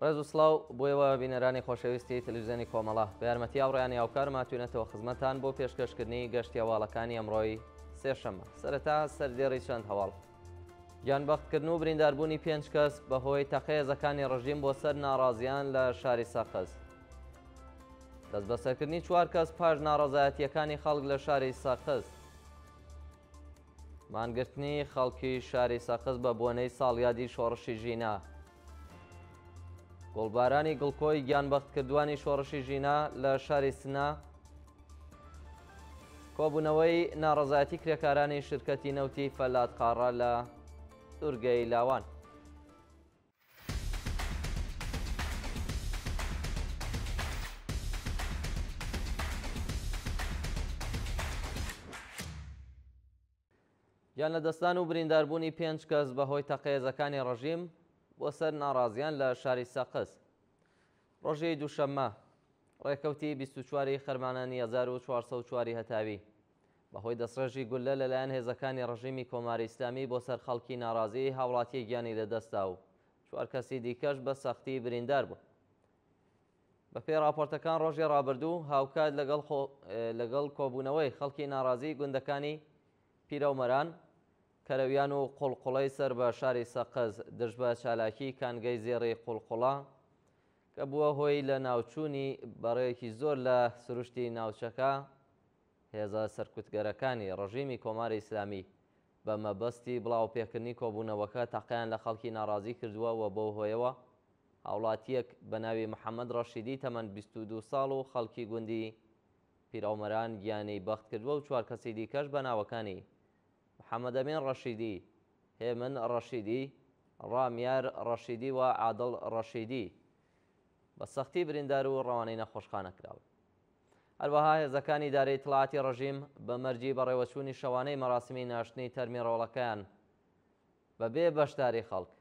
ڕێز و سڵاو بۆیەوە بینەرانی خۆشەویستی تەلەڤیزیۆنی کۆمەڵە بە یارمەتی ئاوڕێیانی هاوکار ماتوێنێتەوە خزمەتان بۆ پێشکەشکردنی گەشتی هەواڵەکانی ئەمڕۆی سێشەممە. سەرەتا سەردێڕی چەند هەواڵ. گیانبەختکردن و برینداربوونی 5 کەس بەهۆی تەقەیەزەکانی ڕژیم بۆ سەر ناڕازیان لە شاری سەقز. دەست بەسەرکردنی 4 کەس پاش ناڕەزایەتیەکانی خەڵک لە شاری سەقز. مانگرتنی خەڵکی شاری سەقز بە بۆنەی ساڵیادی شۆڕشی ژینە. گۆڵبارانی گڵکۆی گیانبەختکردوانی شۆڕشی ژینە لە شاری سنە. کۆبوونەوەی ناڕەزایەتی کرێکارانی شرکەتی نەوتی فەلاتقاڕە لە دورگەی لاوان. گیان لەدەستدان و برینداربوونی 5 کەس بەهۆی تەقەیەزەکانی ڕژیم بۆ سەر ناڕازیان لە شاری سەقز. ڕۆژی دووشەممە ڕێکەوتی 24 خەرمانانی 1404 هەتاوی بەهۆی دەستڕێژی گولە لەلایەن هێزەکانی ڕژیمی کۆماری ئیسلامی بۆ سەر خەڵکی ناڕازی هاوڵاتی گیانی لەدەستا و 4 کەسی دیکەش بە سەختی بریندار بوون. بەپێی راپۆرتەکان ڕۆژی ڕابردوو هاوکات لەگەڵ کۆبوونەوەی خەڵکی ناڕازی گوندەکانی پیرەومەران کەرەویان و قوڵقوڵەی سەر بە شاری سەقز دژ بە چالاکی کانگەی زێڕی قوڵقوڵە کە بووە هۆی لە ناوچوونی بەڕێیەکی زۆر لە سروشتی ناوچەکە هێزە سەرکوتگەرەکانی ڕژیمی کۆماری ئیسلامی بە مەبەستی بڵاوپێکردنی کۆبوونەوەکە تەقەیان لە خەڵکی ناڕازی کردووە و بەو هۆیەوە هاوڵاتیەک بە ناوی محەممەد ڕەشیدی تەمەەن 22 ساڵ و خەڵکی گوندی پیرەومەران گیانی بەخت کردووە و 4 کەسی دیکەش بە ناوەکانی محەممەد ئەمین ڕەشیدی، هێمن ڕەشیدی، ڕامیار ڕەشیدی و عادڵ ڕەشیدی بە سەختی بریندار و ڕەوانەی نەخۆشخانە کراون. هەروەها هێزەکانی ئیدارەی ئیتڵاعاتی ڕژیم بە مەرجی بەڕێوەچوونی شەوانەی مەراسمی ناشتنی تەرمی ڕۆڵەکەیان بەبێ بەشداری خەڵک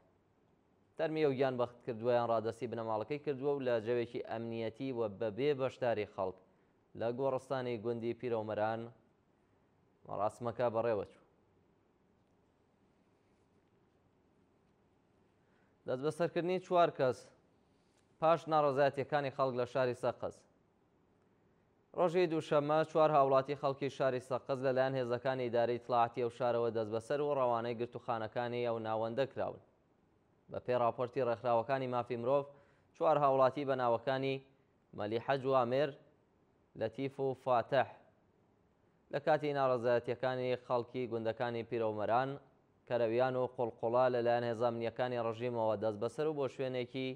تەرمی و گیانبەخت کردوویان ڕادەسی بنەماڵەکەی کردووە و لە جەوێکی ئەمنیەتی و بەبێ بەشداری خەڵک لە گۆڕستانی گوندی پیرەومەران مەراسمەکە بەڕێوەچوو. دەست بەسەرکردنی 4 کەس پاش ناڕەزایەتیەکانی خەڵک لە شاری سەقز. ڕۆژی دووشەممە 4 هاوڵاتی خەڵکی شاری سەقز لەلایەن هێزەکانی ئیدارەی ئیتڵاعاتی ئەو شارەوە دەست بەسەر و ڕەوانەی گرتوخانەکانی ئەو ناوەندە کراون. بەپێی راپۆرتی ڕێکخراوەکانی مافی مرۆڤ 4 هاوڵاتی بە ناوەکانی مەلیحە جوامێر، لەتیف و فاتەح لە کاتی ناڕەزایەتیەکانی خەڵکی گوندەکانی پیرەومەران کەرەویان و قوڵقوڵە لەلایەن هێزە ئەمنیەکانی ڕژیمەوە دەست بەسەر و بۆ شوێنێکی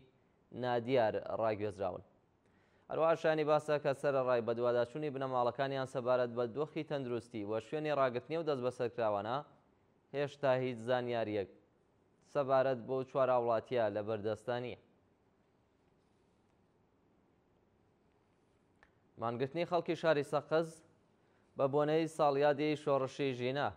نادیار ڕاگوێزراون. هەروەها شانی باسە کە سەرەڕای بە دوواداچوونی بنەماڵەکانیان سەبارەت بە دۆخی تەندروستی و شوێنی ڕاگررتنی و دەست بەسەرکراوانە هێشتا هیچ زانیاریەک سەبارەت بۆ 4 هاوڵاتیە لە بەردەستانیە. مانگرتنی خەڵکی شاری سەقز بە بۆنەی ساڵیادی شۆڕشی ژینە.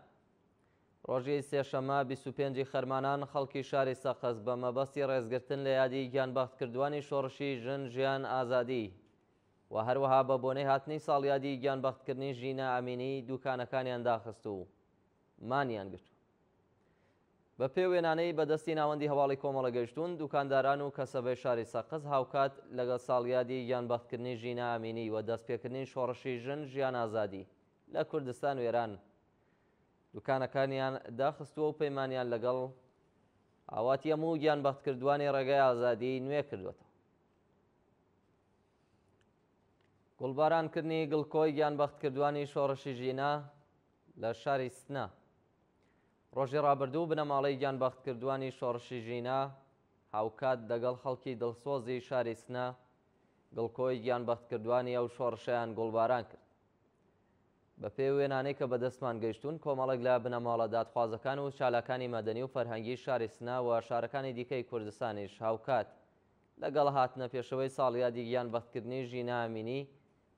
ڕۆژی سێشەممە 25 خەرمانان خەڵکی شاری سەقز بە مەبەستی ڕێزگرتن لە یادی گیانبەختکردوانی شۆڕشی ژن ژیان ئازادی و هەروەها بە بۆنەی هاتنی ساڵیادی گیانبەختکردنی ژینە ئەمینی دوکانەکانیان داخست و مانیان گرت. بە پێی وێنانەی بەدەستی ناوەندی هەواڵی کۆمەڵە گەیشتوون دوکانداران و کەسەبەی شاری سەقز هاوکات لەگەڵ ساڵیادی گیانبەختکردنی ژینە ئەمینی و دەستپێکردنی شۆڕشی ژن ژیان ئازادی لە کوردستان و ئێران دوکانەکانیان داخستووە و پەیمانیان لەگەڵ ئاواتی هەموو گیانبەختکردوانی ڕێگای ئازادی نوێ کردوێتەوە. گوڵبارانکردنی گڵکۆی گیانبەختکردوانی شۆڕشی ژینە لە شاری سنە. ڕۆژی ڕابردوو بنەماڵەی گیانبەختکردوانی شۆڕشی ژینە هاوکات لەگەڵ خەڵکی دڵسۆزی شاری سنە گڵکۆی گیانبەختکردوانی ئەو شۆڕشەیان گوڵباران کرد. بە پێی وێنانەی کە بەدەستمان گەیشتوون کۆمەڵێک لە بنەماڵە دادخوازەکان و چالاکانی مەدەنی و فەرهەنگی شاری سنە و شارەکانی دیکەی کوردستانیش هاوکات لەگەڵ هاتنە پێشەوەی ساڵیادی گیانبەختکردنی ژینە ئەمینی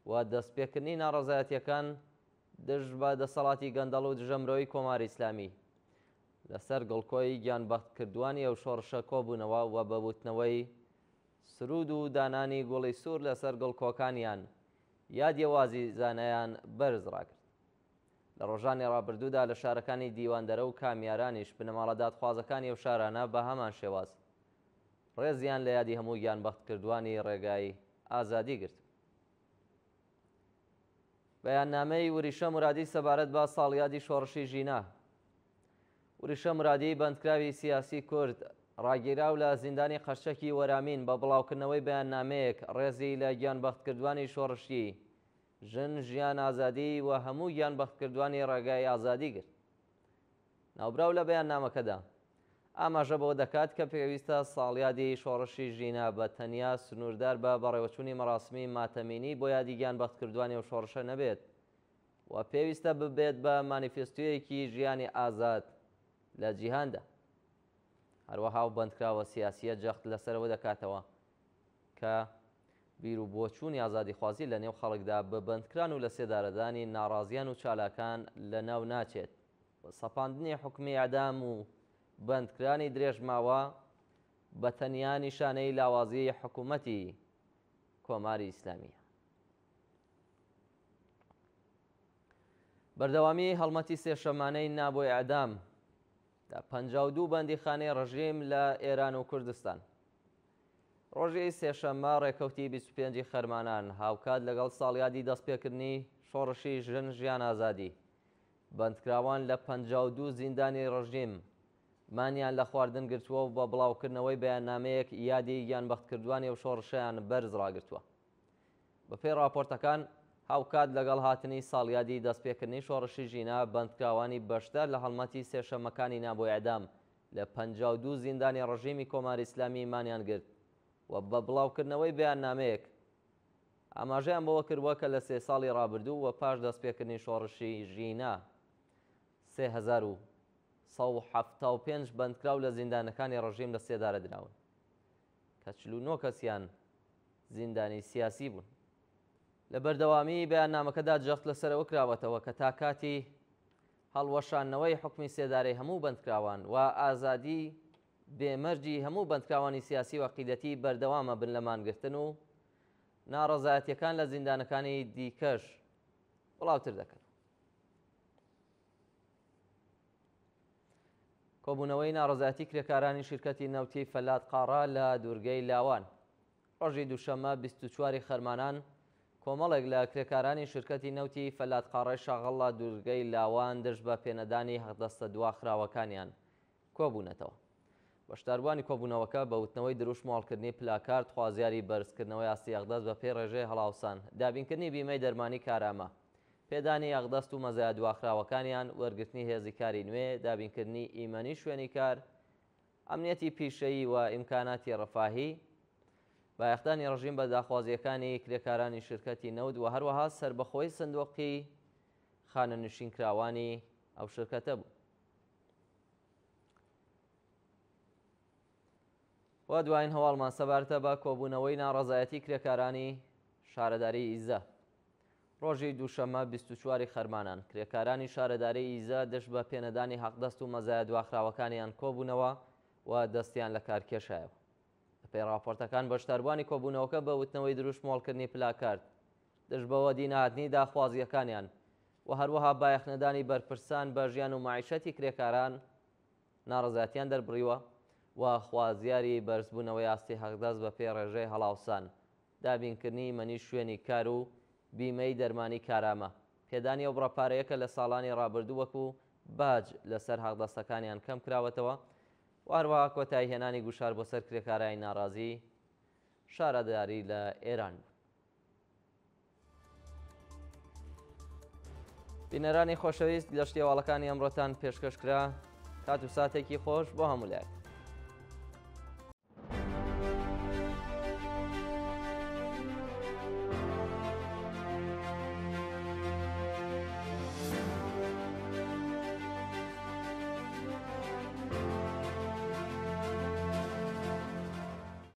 و دەستپێکردنی ناڕەزایەتیەکان دژ بە دەسەڵاتی گەندەڵ و دژەمرۆی کۆماری ئیسلامی لەسەر گڵکۆی گیانبەختکردوانی ئەو شۆڕشە کۆبوونەوە و بەبوتنەوەی سرود و دانانی گوڵی سوور لەسەر گڵکۆکانیان یادیەوازی زانایان بەرز ڕاگرت. لە ڕۆژانی ڕابردوودا لە شارەکانی دیواندەرە و کامیارانیش بنەماڵە دادخوازەکانی ئەو شارانە بە هەمان شێواز ڕێزیان لە یادی هەموو گیانبەختکردوانی ڕێگای ئازادی گرت. بەیاننامەی وریشە مرادی سەبارەت بە ساڵیادی شۆڕشی ژینا. وریشە مرادی بەندکراوی سیاسی کورد ڕاگیراو لە زیندانی قەشچەکی وەرامین بە بڵاوکردنەوەی بەیاننامەیەک ڕێزی لە گیانبەختکردوانی شۆڕشی ژن، ژیان، ئازادی و هەموو گیانبەختکردوانی ڕێگای ئازادی گرت. ناوبراو لە بەیاننامەکەدا ئاماژە بەوە دەکات کە پێویستە ساڵیادی شۆڕشی ژینا بە تەنیا سنووردار بە بەڕێوەچوونی مەراسمی ماتەمینی بۆ یادی گیانبەختکردوانی و شۆڕشە نەبێت و پێویستە ببێت بە مانیفێستۆیەکی ژیانی ئازاد لە جیهاندا. هەروەها و بەندکراوە سیاسیە جەخت لەسەرەوە دەکاتەوە کە بیر و بۆچوونی ئازادیخوازی لە نێو خەڵکدا بە بەندکران و لە سێدارەدانی ناڕازیان و چالاکان لە ناو ناچێت و سەپاندنی حکمی ئەعدام و بەندکرانی درێژماوە بە تەنیا نیشانەی لاوازی حکوومەتی کۆماری ئیسلامیە. بەردەوامی هەڵمەتی سێشەمانەی نابۆی ئەعدام لە 52 بەندیخانەی ڕژیم لە ئێران و کوردستان. ڕۆژی سێشەممە ڕێکەوتی 25 خەرمانان هاوکات لەگەڵ ساڵیادی دەستپێکردنی شۆڕشی ژن، ژیان، ئازادی بەندکراوان لە 52 زیندانی ڕژیم مانیان لە خواردن گرتووە و بە بڵاوکردنەوەی بەیاننامەیەک یادی گیانبەختکردوانی و شۆڕشەیان بەرز ڕاگرتووە. بەپێی راپۆرتەکان هاوکات لەگەڵ هاتنی ساڵیادی دەستپێکردنی شۆڕشی ژینا بەندکراوانی بەشدار لە هەڵمەتی سێشەمەکانی نابۆی ئەعدام لە 52 زیندانی ڕژیمی کۆماری ئیسلامی مانیان گرت و بە بڵاوکردنەوەی بەیاننامەیەک ئاماژەیان بەوە کردووە کە لە 3 ساڵی ڕابردوو و پاش دەستپێکردنی شۆڕشی ژینا 3175 بەندکراو لە زیندانەکانی ڕژیم لە سێدارە دراون کە 49 کەسیان زیندانی سیاسی بوون. لە بەردەوامی بەیاننامەکەدا جەخت لەسەرەوە کراوەتەوە کە تا کاتی هەڵوەشانەوەی حکمی سێدارەی هەموو بەندکراوان و ئازادی بێمەرجی هەموو بەندکراوانی سیاسی و عەقیدەتی بەردەوامە بن لە مانگرتن و ناڕەزایەتیەکان لە زیندانەکانی دیکەش بڵاوتر دەکەن. کۆبوونەوەی ناڕەزایەتی کرێکارانی شیرکەتی نەوتی فەلات قاڕا لە دوورگەی لاوان. ڕۆژی دووشەممە 24 خەرمانان کۆمەڵێک لە کرێکارانی شیرکەتی نەوتی فەلات قاڕای شاغەڵ لە دوورگەی لاوان دەست بە پێنەدانی هەڵدەستە دواخراوەکانیان کۆبوونەتەوە. بەشداربووانی کۆبوونەوەکە بە وتنەوەی دروست ماڵکردنی پلاکارد خوازیاری بەرزکردنەوەی ئاستی ئەغدەست بە پێی ڕێژەی هەڵاوسان، دابینکردنی بیمەی دەرمانی کارامە، پێدانی ئەغدەست و مەزایە دواخراوەکانیان، وەرگرتنی هێزی کاری نوێ، دابینکردنی ئیمەنی شوێنی کار، ئەمنیەتی پیشەیی و ئیمکاناتی ڕەفاهی، بایەختانی ڕژیم بە داخوازیەکانی کرێکارانی شیرکەتی نەوت و هەروەها سربەخۆی سندوقی خانەنشینکراوانی ئەو شیرکەتە بوو. و دوایین هەواڵمان سەبارەتە بە کۆبوونەوەی ناڕەزایەتی کرێکارانی شارەداری ئیزە. ڕۆژی دووشەممە 24 خەرمانان کرێکارانی شارەداری ئیزە دەست بە پێنەدانی حەقدەست و مەزایە دواخراوەکانیان کۆبوونەوە و دەستیان لە کارکێشایەوە. بەپێی راپۆرتەکان بەشداربووانی کۆبوونەوەکە بە وتنەوەی دروست مۆڵکردنی پلاکارد دەست بەوە دینهاتنی داخوازیەکانیان و هەروەها بایەخنەدانی بەرپرسان بە ژیان و معیشەتی کرێکاران ناڕەزایەتیان دەربڕیوە و خوازیاری بەرزبوونەوەی ئاستی حەقدەست بە پێی ڕێژەی هەڵاوسان، دابینکردنی مەنی شوێنی کار و بیمەی دەرمانی کارامە، پێدانی ئەو بڕەپارەیە کە لە ساڵانی ڕابردوو وەکو باج لەسەر حەقدەستەکانیان کەم کراوەتەوە و هەروەها کۆتایی هێنانی گوشار بۆ سەر کرێکارانی ناڕازی شارەداری لە ئێران. بینەرانی خۆشەویست، گەشتی هەواڵەکانی ئەمڕۆتان پێشکەشکرا. کات و ساتێکی خۆش بۆ هەموو لایەک.